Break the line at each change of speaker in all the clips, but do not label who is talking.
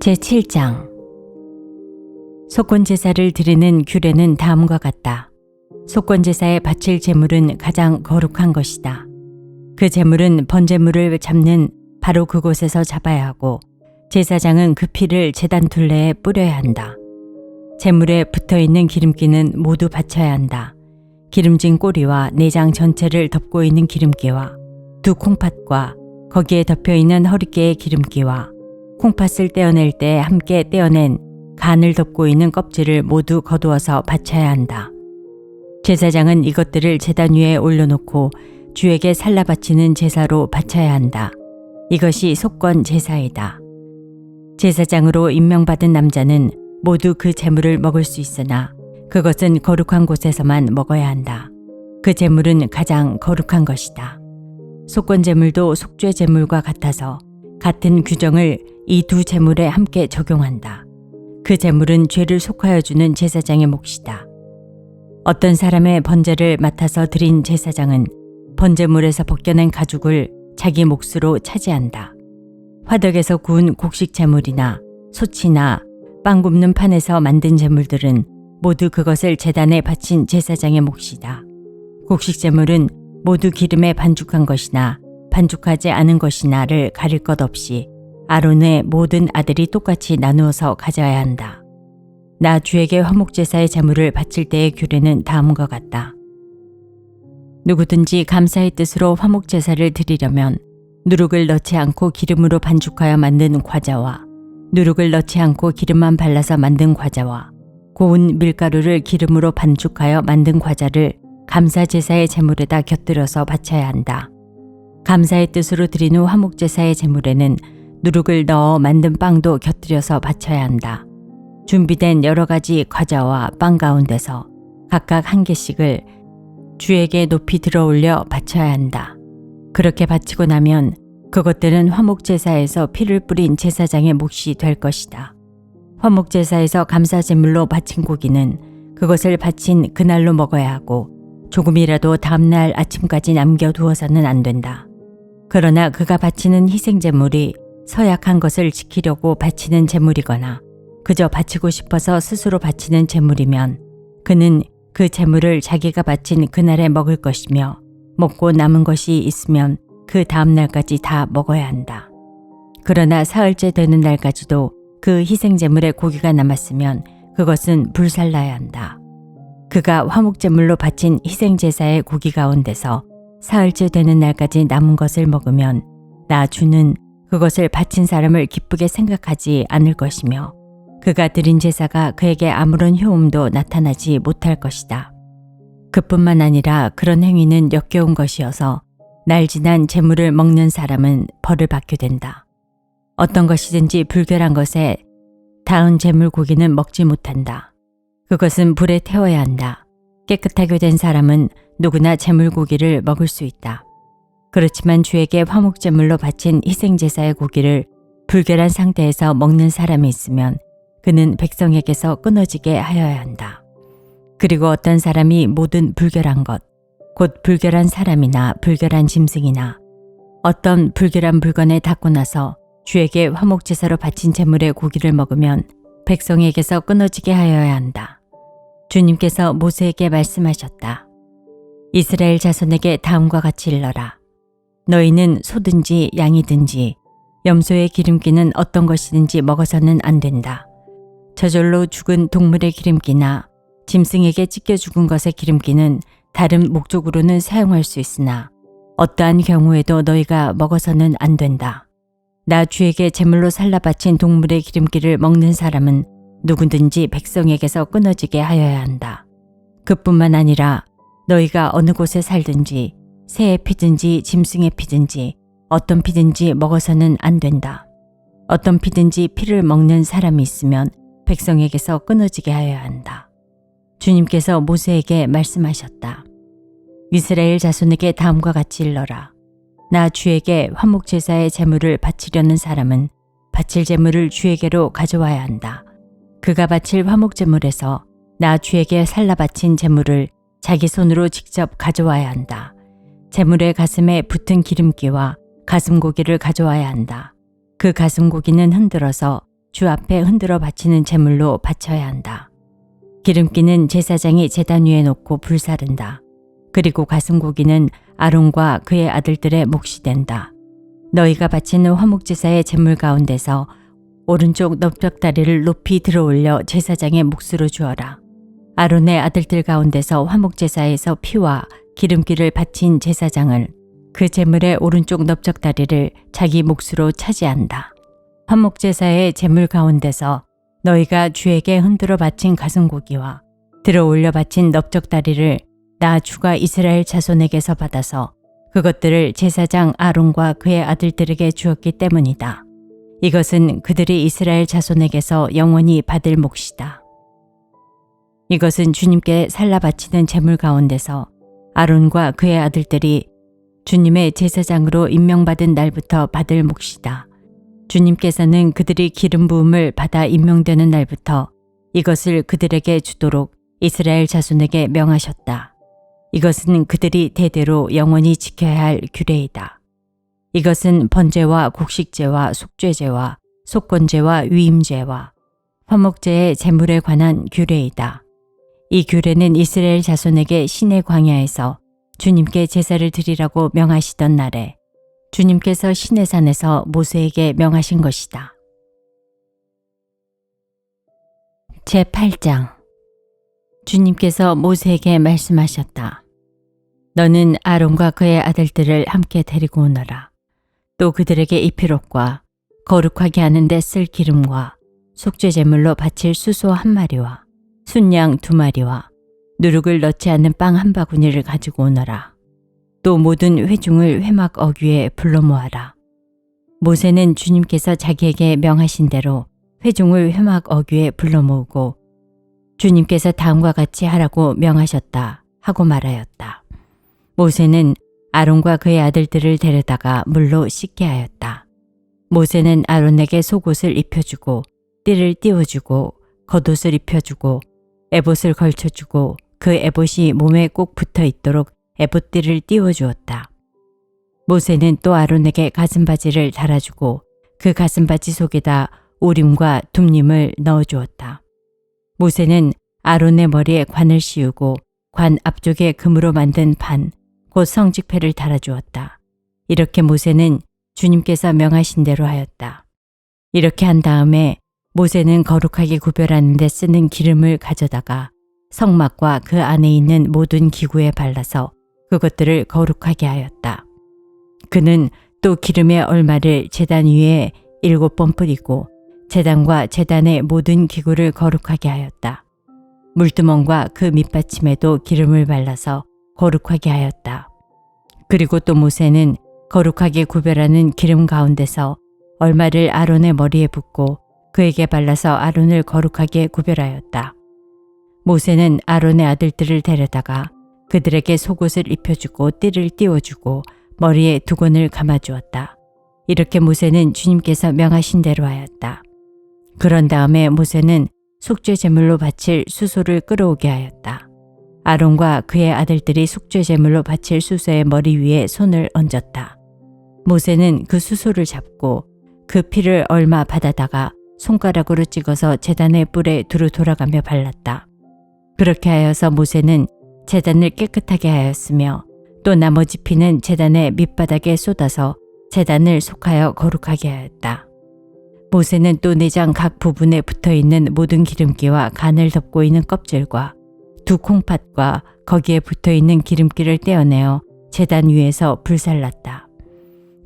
제7장 속건제사를 드리는 규례는 다음과 같다. 속건제사에 바칠 제물은 가장 거룩한 것이다. 그 제물은 번제물을 잡는 바로 그곳에서 잡아야 하고 제사장은 그 피를 제단 둘레에 뿌려야 한다. 제물에 붙어있는 기름기는 모두 바쳐야 한다. 기름진 꼬리와 내장 전체를 덮고 있는 기름기와 두 콩팥과 거기에 덮여있는 허리깨의 기름기와 콩팥을 떼어낼 때 함께 떼어낸 간을 덮고 있는 껍질을 모두 거두어서 바쳐야 한다. 제사장은 이것들을 제단 위에 올려놓고 주에게 살라 바치는 제사로 바쳐야 한다. 이것이 속건 제사이다. 제사장으로 임명받은 남자는 모두 그 제물을 먹을 수 있으나 그것은 거룩한 곳에서만 먹어야 한다. 그 제물은 가장 거룩한 것이다. 속건 제물도 속죄 제물과 같아서 같은 규정을 이 두 제물에 함께 적용한다. 그 제물은 죄를 속하여 주는 제사장의 몫이다. 어떤 사람의 번제를 맡아서 드린 제사장은 번제물에서 벗겨낸 가죽을 자기 몫으로 차지한다. 화덕에서 구운 곡식 제물이나 소치나 빵 굽는 판에서 만든 제물들은 모두 그것을 제단에 바친 제사장의 몫이다. 곡식 제물은 모두 기름에 반죽한 것이나 반죽하지 않은 것이나를 가릴 것 없이 아론의 모든 아들이 똑같이 나누어서 가져야 한다. 나 주에게 화목제사의 제물을 바칠 때의 규례는 다음과 같다. 누구든지 감사의 뜻으로 화목제사를 드리려면 누룩을 넣지 않고 기름으로 반죽하여 만든 과자와 누룩을 넣지 않고 기름만 발라서 만든 과자와 고운 밀가루를 기름으로 반죽하여 만든 과자를 감사제사의 제물에다 곁들여서 바쳐야 한다. 감사의 뜻으로 드린 후 화목제사의 제물에는 누룩을 넣어 만든 빵도 곁들여서 바쳐야 한다. 준비된 여러 가지 과자와 빵 가운데서 각각 한 개씩을 주에게 높이 들어올려 바쳐야 한다. 그렇게 바치고 나면 그것들은 화목제사에서 피를 뿌린 제사장의 몫이 될 것이다. 화목제사에서 감사제물로 바친 고기는 그것을 바친 그날로 먹어야 하고 조금이라도 다음날 아침까지 남겨두어서는 안 된다. 그러나 그가 바치는 희생제물이 서약한 것을 지키려고 바치는 제물이거나 그저 바치고 싶어서 스스로 바치는 제물이면 그는 그 제물을 자기가 바친 그날에 먹을 것이며 먹고 남은 것이 있으면 그 다음 날까지 다 먹어야 한다. 그러나 사흘째 되는 날까지도 그 희생제물에 고기가 남았으면 그것은 불살라야 한다. 그가 화목제물로 바친 희생제사의 고기 가운데서 사흘째 되는 날까지 남은 것을 먹으면 나 주는 그것을 바친 사람을 기쁘게 생각하지 않을 것이며 그가 드린 제사가 그에게 아무런 효험도 나타나지 못할 것이다. 그뿐만 아니라 그런 행위는 역겨운 것이어서 날 지난 제물을 먹는 사람은 벌을 받게 된다. 어떤 것이든지 불결한 것에 닿은 제물 고기는 먹지 못한다. 그것은 불에 태워야 한다. 깨끗하게 된 사람은 누구나 제물 고기를 먹을 수 있다. 그렇지만 주에게 화목제물로 바친 희생제사의 고기를 불결한 상태에서 먹는 사람이 있으면 그는 백성에게서 끊어지게 하여야 한다. 그리고 어떤 사람이 모든 불결한 것, 곧 불결한 사람이나 불결한 짐승이나 어떤 불결한 물건에 닿고 나서 주에게 화목제사로 바친 제물의 고기를 먹으면 백성에게서 끊어지게 하여야 한다. 주님께서 모세에게 말씀하셨다. 이스라엘 자손에게 다음과 같이 일러라. 너희는 소든지 양이든지 염소의 기름기는 어떤 것이든지 먹어서는 안 된다. 저절로 죽은 동물의 기름기나 짐승에게 찢겨 죽은 것의 기름기는 다른 목적으로는 사용할 수 있으나 어떠한 경우에도 너희가 먹어서는 안 된다. 나 주에게 제물로 살라 바친 동물의 기름기를 먹는 사람은 누구든지 백성에게서 끊어지게 하여야 한다. 그뿐만 아니라 너희가 어느 곳에 살든지 새의 피든지 짐승의 피든지 어떤 피든지 먹어서는 안 된다. 어떤 피든지 피를 먹는 사람이 있으면 백성에게서 끊어지게 하여야 한다. 주님께서 모세에게 말씀하셨다. 이스라엘 자손에게 다음과 같이 일러라. 나 주에게 화목제사의 제물을 바치려는 사람은 바칠 제물을 주에게로 가져와야 한다. 그가 바칠 화목제물에서 나 주에게 살라 바친 제물을 자기 손으로 직접 가져와야 한다. 제물의 가슴에 붙은 기름기와 가슴고기를 가져와야 한다. 그 가슴고기는 흔들어서 주 앞에 흔들어 바치는 제물로 바쳐야 한다. 기름기는 제사장이 제단 위에 놓고 불사른다. 그리고 가슴고기는 아론과 그의 아들들의 몫이 된다. 너희가 바치는 화목제사의 제물 가운데서 오른쪽 넓적다리를 높이 들어올려 제사장의 몫으로 주어라. 아론의 아들들 가운데서 화목제사에서 피와 기름기를 바친 제사장을 그 제물의 오른쪽 넓적다리를 자기 몫으로 차지한다. 화목제사의 제물 가운데서 너희가 주에게 흔들어 바친 가슴고기와 들어올려 바친 넓적다리를 나 주가 이스라엘 자손에게서 받아서 그것들을 제사장 아론과 그의 아들들에게 주었기 때문이다. 이것은 그들이 이스라엘 자손에게서 영원히 받을 몫이다. 이것은 주님께 살라 바치는 제물 가운데서 아론과 그의 아들들이 주님의 제사장으로 임명받은 날부터 받을 몫이다. 주님께서는 그들이 기름 부음을 받아 임명되는 날부터 이것을 그들에게 주도록 이스라엘 자손에게 명하셨다. 이것은 그들이 대대로 영원히 지켜야 할 규례이다. 이것은 번제와 곡식제와 속죄제와 속건제와 위임제와 화목제의 제물에 관한 규례이다. 이 규례는 이스라엘 자손에게 시내 광야에서 주님께 제사를 드리라고 명하시던 날에 주님께서 시내산에서 모세에게 명하신 것이다. 제8장 주님께서 모세에게 말씀하셨다. 너는 아론과 그의 아들들을 함께 데리고 오너라. 또 그들에게 입힐 옷과 거룩하게 하는 데 쓸 기름과 속죄제물로 바칠 수소 1마리와 순양 2마리와 누룩을 넣지 않는 빵 1바구니를 가지고 오너라. 또 모든 회중을 회막 어귀에 불러 모아라. 모세는 주님께서 자기에게 명하신 대로 회중을 회막 어귀에 불러 모으고 주님께서 다음과 같이 하라고 명하셨다 하고 말하였다. 모세는 아론과 그의 아들들을 데려다가 물로 씻게 하였다. 모세는 아론에게 속옷을 입혀주고 띠를 띄워주고 겉옷을 입혀주고 에봇을 걸쳐주고 그 에봇이 몸에 꼭 붙어 있도록 에봇띠를 띄워주었다. 모세는 또 아론에게 가슴바지를 달아주고 그 가슴바지 속에다 우림과 둠림을 넣어주었다. 모세는 아론의 머리에 관을 씌우고 관 앞쪽에 금으로 만든 판, 곧 성직패를 달아주었다. 이렇게 모세는 주님께서 명하신 대로 하였다. 이렇게 한 다음에 모세는 거룩하게 구별하는 데 쓰는 기름을 가져다가 성막과 그 안에 있는 모든 기구에 발라서 그것들을 거룩하게 하였다. 그는 또 기름의 얼마를 제단 위에 7번 뿌리고 제단과 제단의 모든 기구를 거룩하게 하였다. 물두멍과 그 밑받침에도 기름을 발라서 거룩하게 하였다. 그리고 또 모세는 거룩하게 구별하는 기름 가운데서 얼마를 아론의 머리에 붓고 그에게 발라서 아론을 거룩하게 구별하였다. 모세는 아론의 아들들을 데려다가 그들에게 속옷을 입혀주고 띠를 띄워주고 머리에 두건을 감아주었다. 이렇게 모세는 주님께서 명하신 대로 하였다. 그런 다음에 모세는 속죄제물로 바칠 수소를 끌어오게 하였다. 아론과 그의 아들들이 속죄제물로 바칠 수소의 머리 위에 손을 얹었다. 모세는 그 수소를 잡고 그 피를 얼마 받아다가 손가락으로 찍어서 제단의 뿔에 두루 돌아가며 발랐다. 그렇게 하여서 모세는 제단을 깨끗하게 하였으며 또 나머지 피는 제단의 밑바닥에 쏟아서 제단을 속하여 거룩하게 하였다. 모세는 또 내장 각 부분에 붙어있는 모든 기름기와 간을 덮고 있는 껍질과 두 콩팥과 거기에 붙어있는 기름기를 떼어내어 제단 위에서 불살랐다.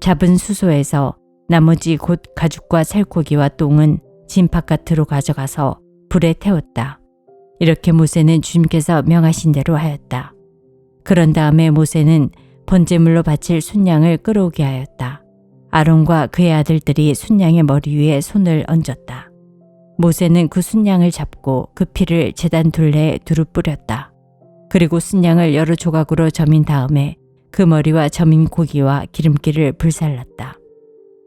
잡은 수소에서 나머지 곧 가죽과 살코기와 똥은 진 바깥으로 가져가서 불에 태웠다. 이렇게 모세는 주님께서 명하신 대로 하였다. 그런 다음에 모세는 번제물로 바칠 순양을 끌어오게 하였다. 아론과 그의 아들들이 순양의 머리 위에 손을 얹었다. 모세는 그 순양을 잡고 그 피를 제단 둘레에 두루 뿌렸다. 그리고 순양을 여러 조각으로 저민 다음에 그 머리와 저민 고기와 기름기를 불살랐다.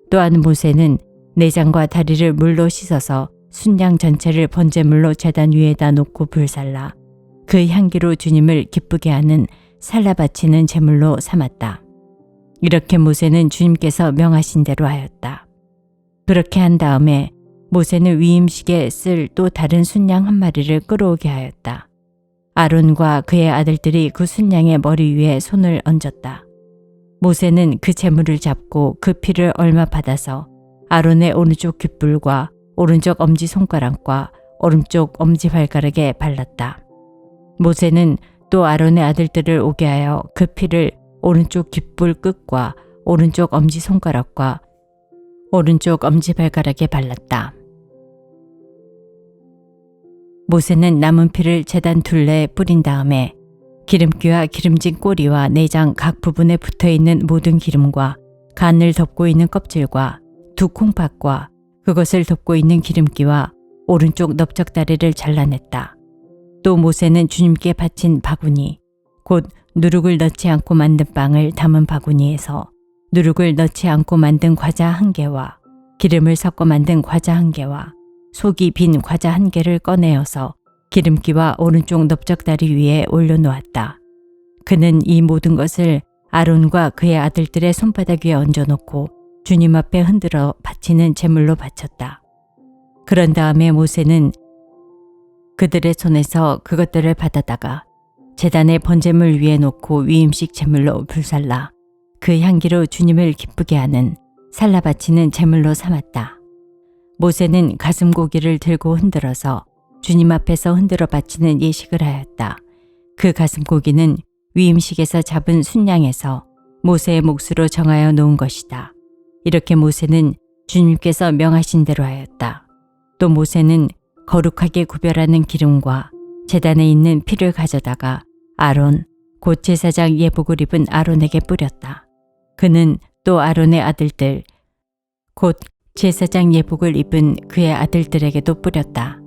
또한 모세는 내장과 다리를 물로 씻어서 순양 전체를 번제물로 제단 위에다 놓고 불살라 그 향기로 주님을 기쁘게 하는 살라 바치는 제물로 삼았다. 이렇게 모세는 주님께서 명하신 대로 하였다. 그렇게 한 다음에 모세는 위임식에 쓸 또 다른 순양 한 마리를 끌어오게 하였다. 아론과 그의 아들들이 그 순양의 머리 위에 손을 얹었다. 모세는 그 제물을 잡고 그 피를 얼마 받아서 아론의 오른쪽 귓불과 오른쪽 엄지손가락과 오른쪽 엄지발가락에 발랐다. 모세는 또 아론의 아들들을 오게 하여 그 피를 오른쪽 귓불 끝과 오른쪽 엄지손가락과 오른쪽 엄지발가락에 발랐다. 모세는 남은 피를 제단 둘레에 뿌린 다음에 기름기와 기름진 꼬리와 내장 각 부분에 붙어있는 모든 기름과 간을 덮고 있는 껍질과 두 콩팥과 그것을 덮고 있는 기름기와 오른쪽 넓적다리를 잘라냈다. 또 모세는 주님께 바친 바구니, 곧 누룩을 넣지 않고 만든 빵을 담은 바구니에서 누룩을 넣지 않고 만든 과자 1개와 기름을 섞어 만든 과자 1개와 속이 빈 과자 1개를 꺼내어서 기름기와 오른쪽 넓적다리 위에 올려놓았다. 그는 이 모든 것을 아론과 그의 아들들의 손바닥 위에 얹어놓고 주님 앞에 흔들어 바치는 제물로 바쳤다. 그런 다음에 모세는 그들의 손에서 그것들을 받아다가 제단의 번제물 위에 놓고 위임식 제물로 불살라 그 향기로 주님을 기쁘게 하는 살라 바치는 제물로 삼았다. 모세는 가슴고기를 들고 흔들어서 주님 앞에서 흔들어 바치는 예식을 하였다. 그 가슴고기는 위임식에서 잡은 순양에서 모세의 몫으로 정하여 놓은 것이다. 이렇게 모세는 주님께서 명하신 대로 하였다. 또 모세는 거룩하게 구별하는 기름과 제단에 있는 피를 가져다가 아론, 곧 제사장 예복을 입은 아론에게 뿌렸다. 그는 또 아론의 아들들, 곧 제사장 예복을 입은 그의 아들들에게도 뿌렸다.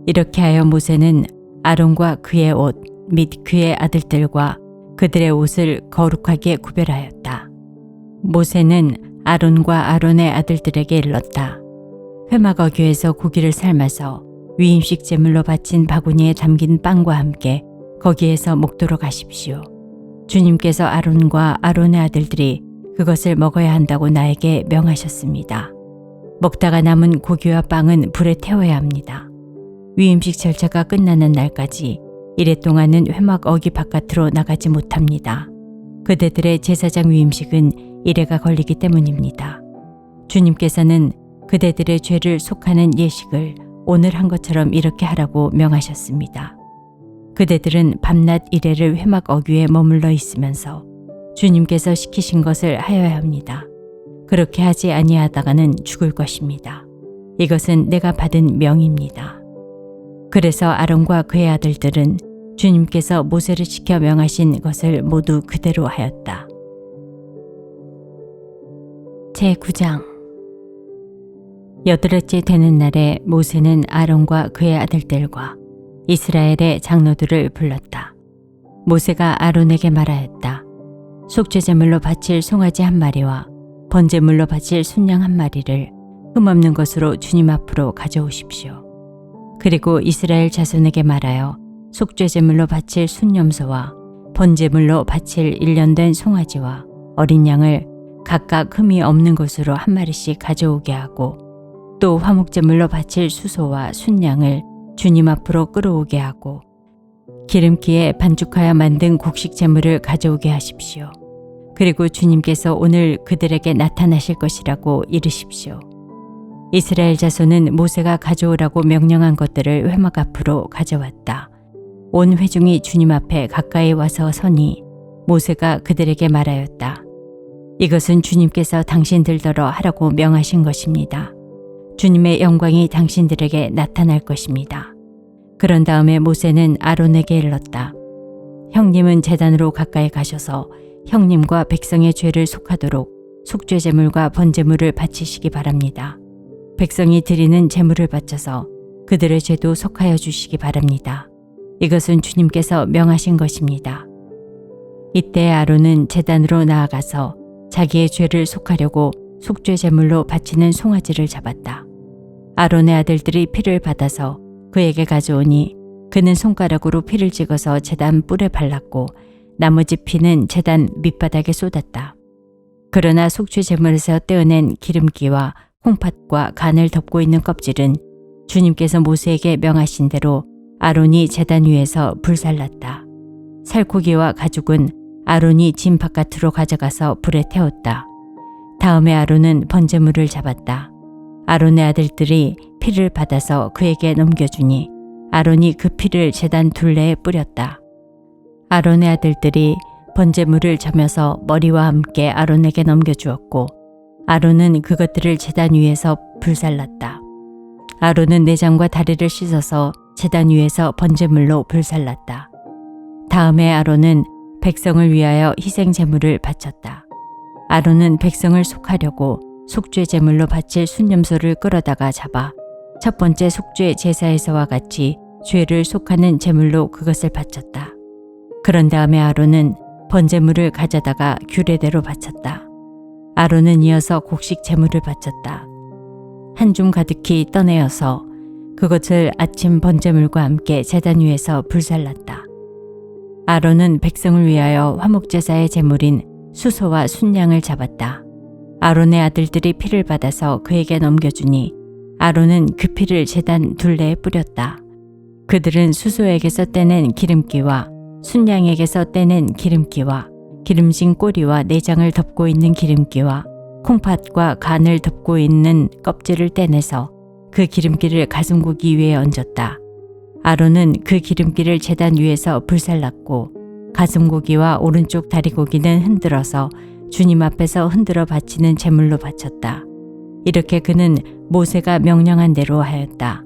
이렇게 하여 모세는 아론과 그의 옷 및 그의 아들들과 그들의 옷을 거룩하게 구별하였다. 모세는 아론과 아론의 아들들에게 일렀다. 회막 어귀에서 고기를 삶아서 위임식 제물로 바친 바구니에 담긴 빵과 함께 거기에서 먹도록 하십시오. 주님께서 아론과 아론의 아들들이 그것을 먹어야 한다고 나에게 명하셨습니다. 먹다가 남은 고기와 빵은 불에 태워야 합니다. 위임식 절차가 끝나는 날까지 이래 동안은 회막 어귀 바깥으로 나가지 못합니다. 그대들의 제사장 위임식은 이래가 걸리기 때문입니다. 주님께서는 그대들의 죄를 속하는 예식을 오늘 한 것처럼 이렇게 하라고 명하셨습니다. 그대들은 밤낮 이래를 회막 어귀에 머물러 있으면서 주님께서 시키신 것을 하여야 합니다. 그렇게 하지 아니하다가는 죽을 것입니다. 이것은 내가 받은 명입니다. 그래서 아론과 그의 아들들은 주님께서 모세를 시켜 명하신 것을 모두 그대로 하였다. 제9장 여드렛째 되는 날에 모세는 아론과 그의 아들들과 이스라엘의 장로들을 불렀다. 모세가 아론에게 말하였다. 속죄제물로 바칠 송아지 1마리와 번제물로 바칠 순양 1마리를 흠없는 것으로 주님 앞으로 가져오십시오. 그리고 이스라엘 자손에게 말하여 속죄제물로 바칠 순염소와 번제물로 바칠 1년 된 송아지와 어린 양을 각각 흠이 없는 것으로 1마리씩 가져오게 하고 또 화목제물로 바칠 수소와 순양을 주님 앞으로 끌어오게 하고 기름기에 반죽하여 만든 곡식제물을 가져오게 하십시오. 그리고 주님께서 오늘 그들에게 나타나실 것이라고 이르십시오. 이스라엘 자손은 모세가 가져오라고 명령한 것들을 회막 앞으로 가져왔다. 온 회중이 주님 앞에 가까이 와서 서니 모세가 그들에게 말하였다. 이것은 주님께서 당신들더러 하라고 명하신 것입니다. 주님의 영광이 당신들에게 나타날 것입니다. 그런 다음에 모세는 아론에게 일렀다. 형님은 제단으로 가까이 가셔서 형님과 백성의 죄를 속하도록 속죄제물과 번제물을 바치시기 바랍니다. 백성이 드리는 제물을 바쳐서 그들의 죄도 속하여 주시기 바랍니다. 이것은 주님께서 명하신 것입니다. 이때 아론은 제단으로 나아가서 자기의 죄를 속하려고 속죄제물로 바치는 송아지를 잡았다. 아론의 아들들이 피를 받아서 그에게 가져오니 그는 손가락으로 피를 찍어서 제단 뿔에 발랐고 나머지 피는 제단 밑바닥에 쏟았다. 그러나 속죄제물에서 떼어낸 기름기와 콩팥과 간을 덮고 있는 껍질은 주님께서 모세에게 명하신 대로 아론이 제단 위에서 불살랐다. 살코기와 가죽은 아론이 짐 바깥으로 가져가서 불에 태웠다. 다음에 아론은 번제물을 잡았다. 아론의 아들들이 피를 받아서 그에게 넘겨주니 아론이 그 피를 제단 둘레에 뿌렸다. 아론의 아들들이 번제물을 점여서 머리와 함께 아론에게 넘겨주었고 아론은 그것들을 제단 위에서 불살랐다. 아론은 내장과 다리를 씻어서 제단 위에서 번제물로 불살랐다. 다음에 아론은 백성을 위하여 희생 제물을 바쳤다. 아론은 백성을 속하려고 속죄 제물로 바칠 순념소를 끌어다가 잡아 첫 번째 속죄 제사에서와 같이 죄를 속하는 제물로 그것을 바쳤다. 그런 다음에 아론은 번제물을 가져다가 규례대로 바쳤다. 아론은 이어서 곡식 제물을 바쳤다. 한 줌 가득히 떠내어서 그것을 아침 번제물과 함께 제단 위에서 불살랐다. 아론은 백성을 위하여 화목제사의 제물인 수소와 순양을 잡았다. 아론의 아들들이 피를 받아서 그에게 넘겨주니 아론은 그 피를 제단 둘레에 뿌렸다. 그들은 수소에게서 떼낸 기름기와 순양에게서 떼낸 기름기와 기름진 꼬리와 내장을 덮고 있는 기름기와 콩팥과 간을 덮고 있는 껍질을 떼내서 그 기름기를 가슴고기 위에 얹었다. 아론은 그 기름기를 제단 위에서 불살랐고 가슴고기와 오른쪽 다리고기는 흔들어서 주님 앞에서 흔들어 바치는 제물로 바쳤다. 이렇게 그는 모세가 명령한 대로 하였다.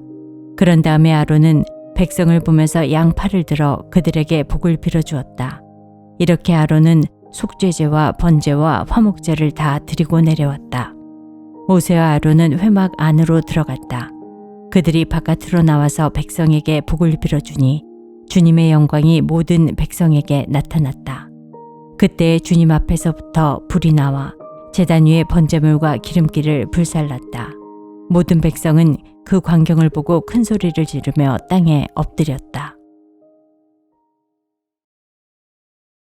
그런 다음에 아론은 백성을 보면서 양팔을 들어 그들에게 복을 빌어주었다. 이렇게 아론은 속죄제와 번제와 화목제를 다 드리고 내려왔다. 모세와 아론은 회막 안으로 들어갔다. 그들이 바깥으로 나와서 백성에게 복을 빌어주니 주님의 영광이 모든 백성에게 나타났다. 그때 주님 앞에서부터 불이 나와 제단 위에 번제물과 기름기를 불살랐다. 모든 백성은 그 광경을 보고 큰 소리를 지르며 땅에 엎드렸다.